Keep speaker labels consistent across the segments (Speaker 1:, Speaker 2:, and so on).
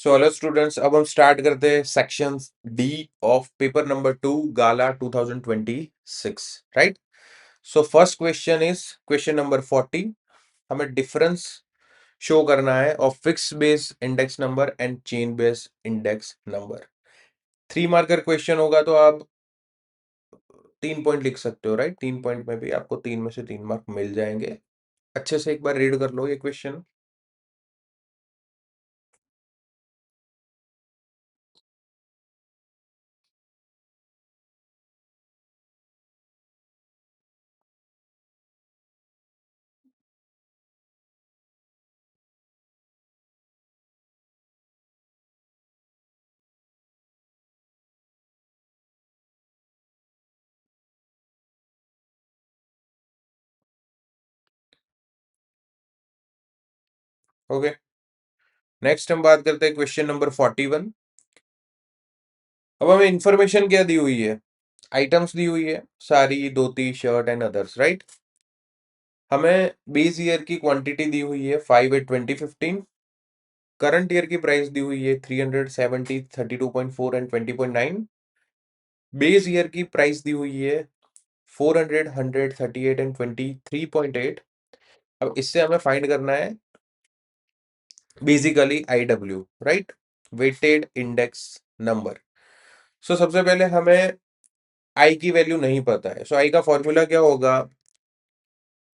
Speaker 1: So hello students, अब हम start करते हैं section D of paper number 2 gala 2026, right. So first question is question number 40। हमें difference show करना है of fix base index number and chain base index number. 3 marker question होगा तो आप 3 पॉइंट लिख सकते हो, राइट। 3 पॉइंट में भी आपको 3 में से 3 मार्क मिल जाएंगे। अच्छे से एक बार रीड कर लो ये क्वेश्चन। ओके, नेक्स्ट हम बात करते हैं क्वेश्चन नंबर 41। अब हमें इंफॉर्मेशन क्या दी हुई है? आइटम्स दी हुई है, साड़ी, धोती, शर्ट एंड अदर्स, राइट। हमें बेस ईयर की क्वांटिटी दी हुई है 5 8 2015। करंट ईयर की प्राइस दी हुई है 370, 32.4 एंड 20.9। बेस ईयर की प्राइस दी हुई है 400, 100, 38 एंड 23.8। अब इससे हमें फाइंड करना है basically IW, right, weighted index number. So सबसे पहले हमें आई की वैल्यू नहीं पता है, सो आई का फॉर्मूला क्या होगा?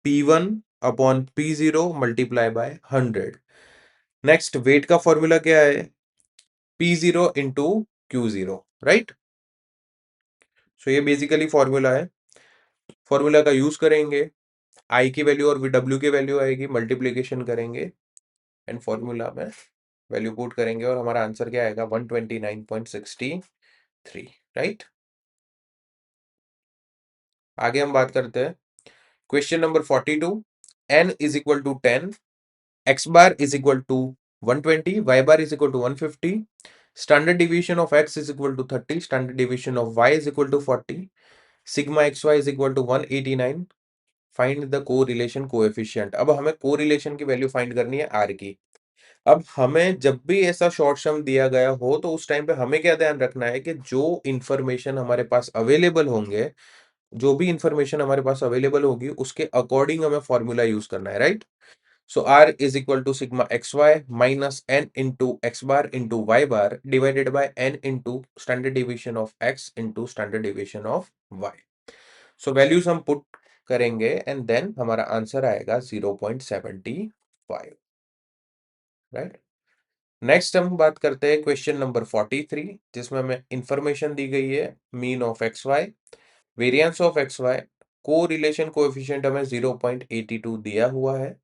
Speaker 1: P1 upon P0 multiply by 100। Next weight का फॉर्मूला क्या है? P0 into Q0, right. So ये बेसिकली फॉर्मूला है। फॉर्मूला का यूज करेंगे, आई की वैल्यू और डब्ल्यू की वैल्यू आएगी, मल्टीप्लीकेशन करेंगे एंड फॉर्मूला में वैल्यू पुट करेंगे और हमारा आंसर क्या आएगा? 129.63, राइट। आगे हम बात करते हैं question number 42। n is equal to 10, x bar is equal to 120, y bar is equal to 150, standard division of x is equal to 30, standard division of y is equal to 40, sigma xy is equal to 189। Find the correlation coefficient. अब हमें correlation की value find करनी है r की। अब हमें जब भी ऐसा शॉर्ट सम दिया गया हो तो उस टाइम पे हमें क्या ध्यान रखना है कि जो इंफॉर्मेशन हमारे पास अवेलेबल होंगे, जो भी इंफॉर्मेशन हमारे पास अवेलेबल होगी उसके अकॉर्डिंग हमें फॉर्मूला यूज करना है, right. So R is equal to sigma xy minus n into x bar into y bar divided by n into standard deviation of x into standard deviation of y. So values हम put करेंगे and then हमारा आंसर आएगा 0.75, right? Next हम बात करते हैं question number 43, जिसमें हमें इंफॉर्मेशन दी गई है mean of x y, variance of x y, correlation coefficient हमें 0.82 दिया हुआ है।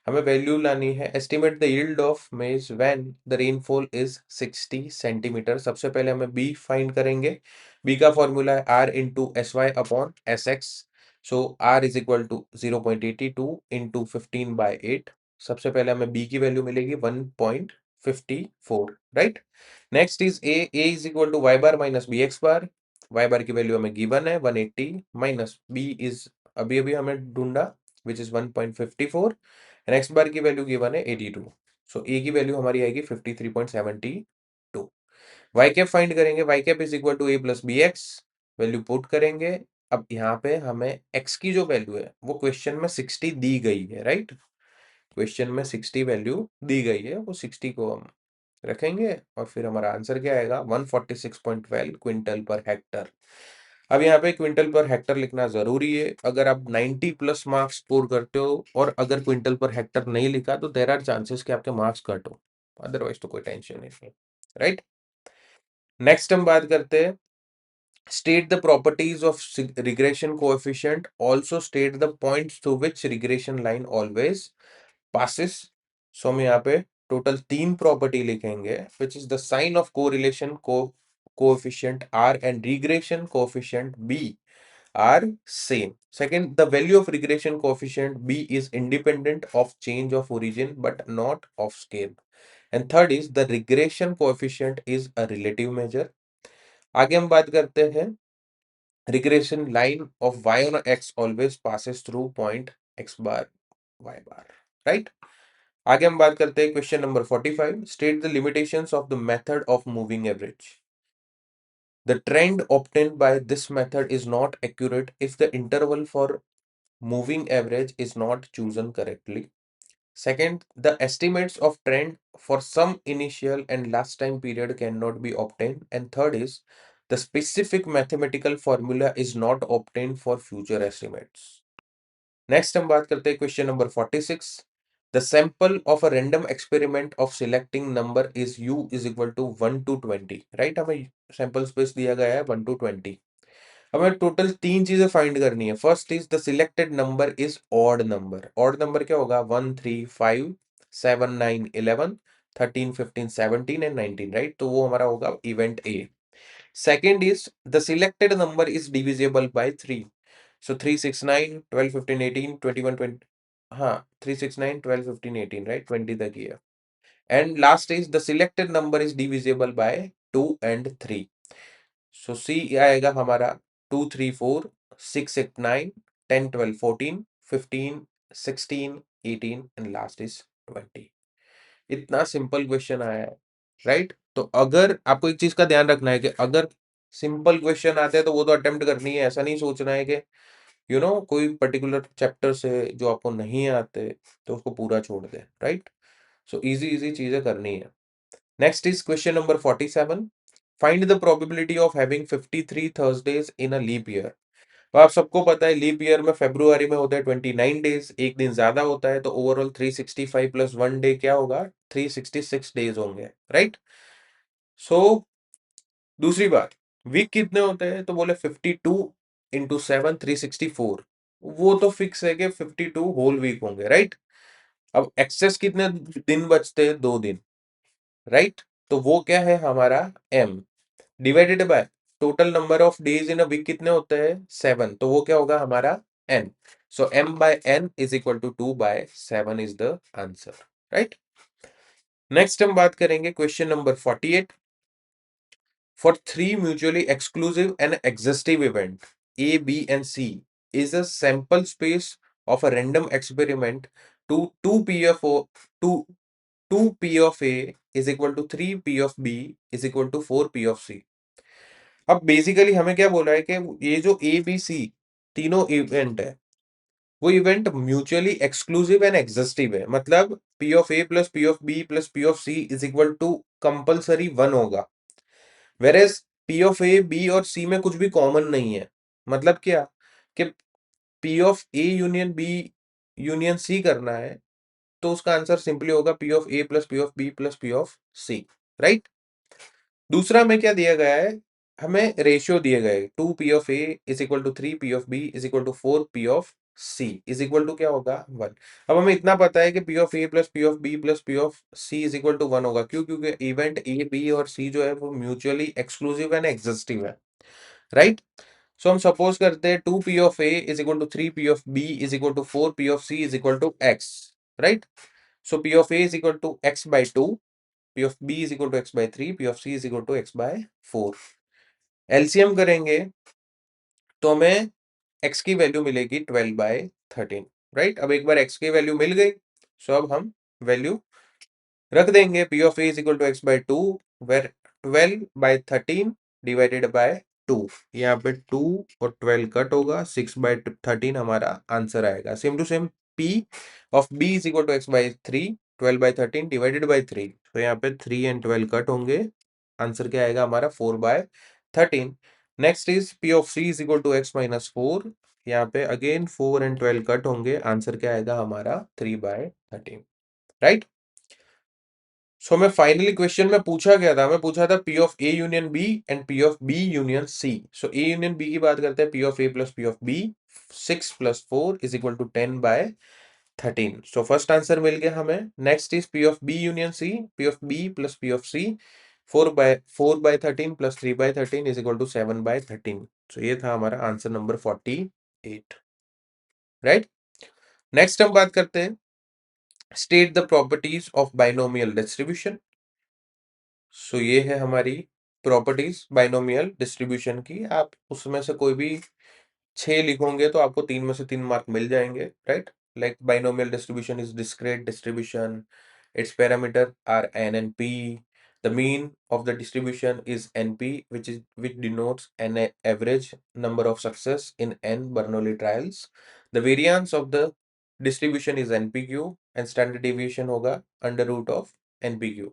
Speaker 1: हमें वैल्यू लानी है, estimate the yield of maize when the rainfall is 60 centimetre. सबसे पहले हमें बी फाइंड करेंगे। बी का फॉर्मूला है r into s y upon s x. So r is equal to 0.82 into 15/8। सबसे पहले हमें बी की वैल्यू मिलेगी 1.54, right. Next is A is equal to y bar minus B x bar. Y bar की value हमें given है 180 minus B is अभी अभी हमें ढूंढा विच इज 1.54 एंड एक्स बार की वैल्यू गिवन है 82। सो ए की वैल्यू हमारी आएगी 53.72। वाई कैप फाइंड करेंगे, y cap is equal to a plus b x. Value put करेंगे। अब यहाँ पे हमें एक्स की जो वैल्यू है वो क्वेश्चन में 60 दी गई है, राइट। क्वेश्चन में 60 वैल्यू दी गई है, वो 60 को हम रखेंगे और फिर हमारा आंसर क्या आएगा? 146.12 क्विंटल पर हेक्टर। अब यहाँ पे क्विंटल पर हेक्टर लिखना जरूरी है। अगर आप 90 प्लस मार्क्स स्कोर करते हो और अगर क्विंटल पर हेक्टर नहीं लिखा तो देयर आर चांसेस कि आपके मार्क्स कट हो, अदरवाइज तो कोई टेंशन नहीं है, राइट। नेक्स्ट हम बात करते हैं state the properties of regression coefficient, also state the points through which regression line always passes। सो हम यहाँ पे टोटल 3 प्रॉपर्टी लिखेंगे which is the sign of correlation coefficient R and regression coefficient B are same. Second, the value of regression coefficient B is independent of change of origin but not of scale. And third is the regression coefficient is a relative measure. आगे हम बात करते हैं regression line of y on x always passes through point x bar y bar, right? आगे हम बात करते हैं question number 45, state the limitations of the method of moving average. The trend obtained by this method is not accurate if the interval for moving average is not chosen correctly. Second, the estimates of trend for some initial and last time period cannot be obtained. And third is the specific mathematical formula is not obtained for future estimates. Next हम बात करते हैं question number 46, the sample of a random experiment of selecting number is u is equal to 1 to 20, right. हमें sample space दिया गया है 1 to 20। हमें total तीन चीजें फाइंड करनी है। First is the selected number is odd number. Odd number क्या होगा? 1 3 5 7 9 11 13 15 17 एंड 19, राइट। तो वो हमारा होगा event A. Second is the selected number is divisible by 3। So 3 6 9 12 15 18 21 20, हाँ 3 6 9 12 15 18, right, 20 तक ही है। And last is the selected number is divisible by 2 and 3। सो सी आएगा हमारा 2 3 4 6 8 9 10 12 14 15 16 18 एंड लास्ट इज 20। इतना सिंपल क्वेश्चन आया है, राइट। तो अगर आपको एक चीज का ध्यान रखना है कि अगर सिंपल क्वेश्चन आते हैं तो वो तो अटेम्प्ट करनी है, ऐसा नहीं सोचना है कि कोई पर्टिकुलर चैप्टर से जो आपको नहीं आते तो उसको पूरा छोड़ दे, राइट। सो इजी इजी चीजें करनी है। Next is question number 47, find the probability of having 53 Thursdays in a leap year. तो आप सबको पता है लीप ईयर में फेब्रुवरी में होता है 29 डेज, एक दिन ज्यादा होता है, तो ओवरऑल 365 प्लस 1 डे क्या होगा? 366 डेज होंगे, राइट। सो दूसरी बात, वीक कितने होते हैं? तो बोले 52 इंटू 7 364। वो तो फिक्स है कि 52 होल वीक होंगे, राइट। अब एक्सेस कितने दिन बचते हैं? 2 दिन, राइट। तो वो क्या है हमारा m, divided by total number of days in a week कितने होते हैं? 7, तो वो क्या होगा हमारा n. So m by n is equal to 2/7 is the answer, right. Next हम बात करेंगे question number 48, for three mutually exclusive and exhaustive event A, B, and C is a sample space of a random experiment to 2p of O, to 2p of A is equal to 3p of B is equal to 4p of C। अब basically हमें क्या बोला है कि ये जो A B C तीनों event है वो event mutually exclusive and exhaustive है। मतलब p of A plus P of B plus P of c is equal to compulsory 1 होगा। Whereas p of a b और सी में कुछ भी कॉमन नहीं है। मतलब क्या कि p of A union b union c करना है तो उसका आंसर सिंपली होगा p of A plus P of B plus P of c, right. दूसरा में क्या दिया गया है? हमें रेशियो दिए गए 2p of a is equal to 3p of b is equal to 4p of c is equal to क्या होगा? 1। अब हमें इतना पता है कि p of A plus p of B plus p of c is equal to 1 होगा। क्यों? क्योंकि इवेंट ए बी और सी जो है वो म्यूचुअली एक्सक्लूसिव एंड एग्जिस्टिव है, राइट। सो हम सपोज करते हैं 2p of a is equal to 3p of b is equal to 4p of c is equal to x, right. So p of a is equal to x by 2, p of b is equal to x by 3, p of c is equal to x by 4। LCM करेंगे तो हमें x की value मिलेगी 12/13, right. अब एक बार x की value मिल गई सो अब हम वैल्यू रख देंगे। p of a is equal to x by 2 where 12/13 divided by 2। यहाँ पे 2 और 12 कट होगा, 6/13 हमारा आंसर आएगा। Same to same p of b is equal to x by 3, 12/13 divided by 3। तो यहाँ पे 3 and 12 कट होंगे, आंसर क्या आएगा हमारा 4/13। Next is p of c is equal to x minus 4। यहाँ पे अगेन 4 and 12 कट होंगे, आंसर क्या आएगा हमारा 3/13, राइट। सो मैं फाइनली क्वेश्चन में पूछा गया था, मैं पूछा था P of A union B and P of B union C. So A union B की बात करते हैं, P of A plus P of B 6 + 4 is equal to 10/13। So first answer मिल गया हमें। Next is P of B union C, P of B plus P of C 4/13 plus 3/13 is equal to 7/13। So ये था हमारा answer number 48, right. Next हम बात करते हैं state the properties of binomial distribution. So ये है हमारी प्रॉपर्टीज बाइनोमियल डिस्ट्रीब्यूशन की। आप उसमें से कोई भी 6 लिखोगे तो आपको 3 में से 3 मार्क मिल जाएंगे, right. like binomial distribution is discrete distribution. Its parameter are n and p. The mean of the distribution is np, which denotes an average number of success in n Bernoulli trials. The variance of the distribution is npq and standard deviation होगा under root of npq.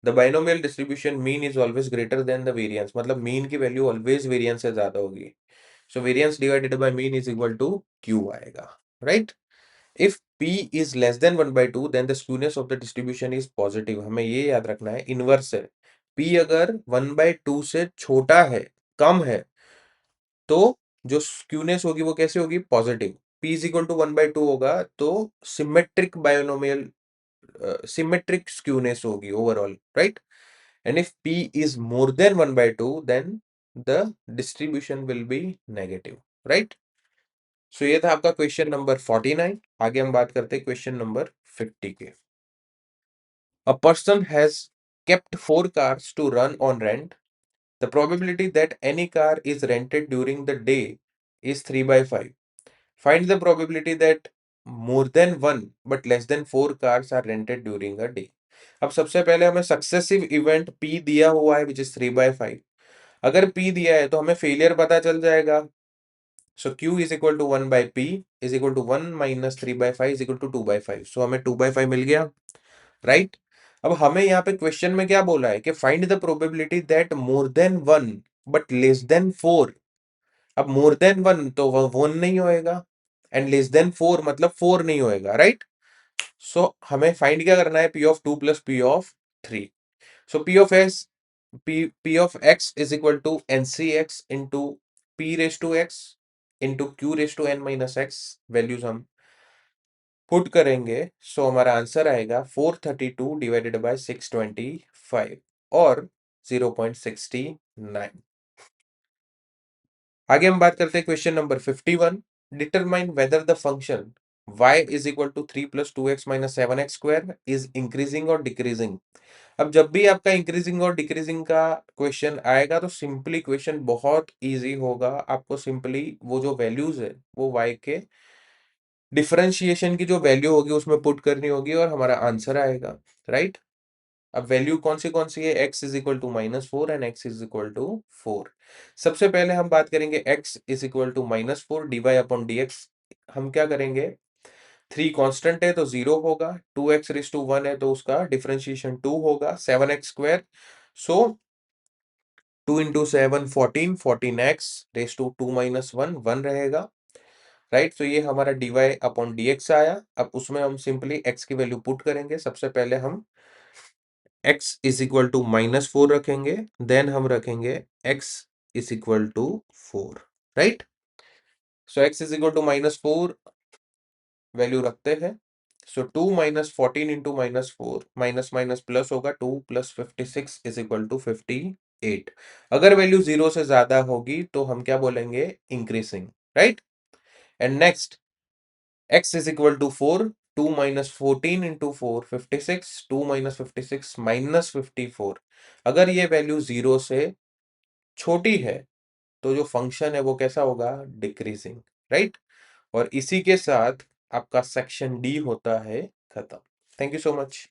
Speaker 1: The binomial distribution mean is always greater than the variance, मतलब mean की value always variance से ज्यादा होगी. So variance divided by mean is equal to q आएगा, right? If p is less than 1 by 2, then the skewness of the distribution is positive. हमें ये याद रखना है, इनवर्स है. p अगर 1 by 2 से छोटा है, कम है, तो जो स्क्यूनेस होगी वो कैसे होगी? Positive. p is equal to 1 by 2 होगा तो सिमेट्रिक बायोनोमियल symmetric skewness होगी overall, right? And if p is more than 1 by 2, then the distribution will be negative, right? So ये था आपका क्वेश्चन नंबर 49. आगे हम बात करते हैं क्वेश्चन नंबर 50 के. A person has kept 4 cars to run on rent. The probability that any car is rented during the day is 3 by 5. Find the probability that more than one but less than 4 cars are rented during a day. अब सबसे पहले हमें successive event P दिया हुआ है which is 3 by 5. अगर P दिया है तो हमें फेलियर पता चल जाएगा. So Q is equal to 1 by P is equal to 1 minus 3 by 5 is equal to 2 by 5. So हमें 2 by 5 मिल गया, right? अब हमें यहाँ पे क्वेश्चन में क्या बोला है कि find the probability that more than 1 but less than 4. अब मोर देन 1 तो वह 1 नहीं होएगा एंड लेस देन 4 मतलब 4 नहीं होएगा, राइट? सो हमें फाइंड क्या करना है? P of 2 plus P of 3. So P of x is equal to NCx into P raised to x into Q raised to n minus x. Values हम put करेंगे. सो हमारा आंसर आएगा 432 डिवाइडेड बाय 625 और 0.69. आगे हम बात करते हैं question number 51. Determine whether the function y is equal to 3 plus 2x minus 7x square is increasing और decreasing. अब जब भी आपका इंक्रीजिंग और डिक्रीजिंग का क्वेश्चन आएगा तो सिंपली क्वेश्चन बहुत इजी होगा. आपको सिंपली वो जो वैल्यूज है वो y के डिफरेंशिएशन की जो वैल्यू होगी उसमें पुट करनी होगी और हमारा आंसर आएगा, राइट? अब वैल्यू कौन सी है? x is equal to -4 and x is equal to 4. सबसे पहले हम बात करेंगे x is equal to -4 dy upon dx. हम क्या करेंगे? 3 कांस्टेंट है तो 0 होगा. 2x रेज टू 1 है तो उसका डिफरेंशिएशन 2 होगा. 7x square, so 2 into 7 14, 14x raise to 2 minus 1 1 रहेगा, राइट? तो ये हमारा dy अपॉन dx आया. अब उसमें हम सिंपली x की वैल्यू पुट करेंगे. सबसे पहले हम x इज इक्वल टू -4 रखेंगे, देन हम रखेंगे x is equal to 4, right? So x is equal to -4 value रखते हैं. So 2 minus 14 into -4 minus minus plus होगा. 2 प्लस 56 इज इक्वल टू 58. अगर वैल्यू 0 से ज्यादा होगी तो हम क्या बोलेंगे? Increasing, right? And next x is equal to 4. 2 minus 14 into 4 56. 2 minus 56 minus 54. अगर ये वैल्यू 0 से छोटी है तो जो फंक्शन है वो कैसा होगा? Decreasing, right? और इसी के साथ आपका सेक्शन डी होता है खत्म. Thank you so much.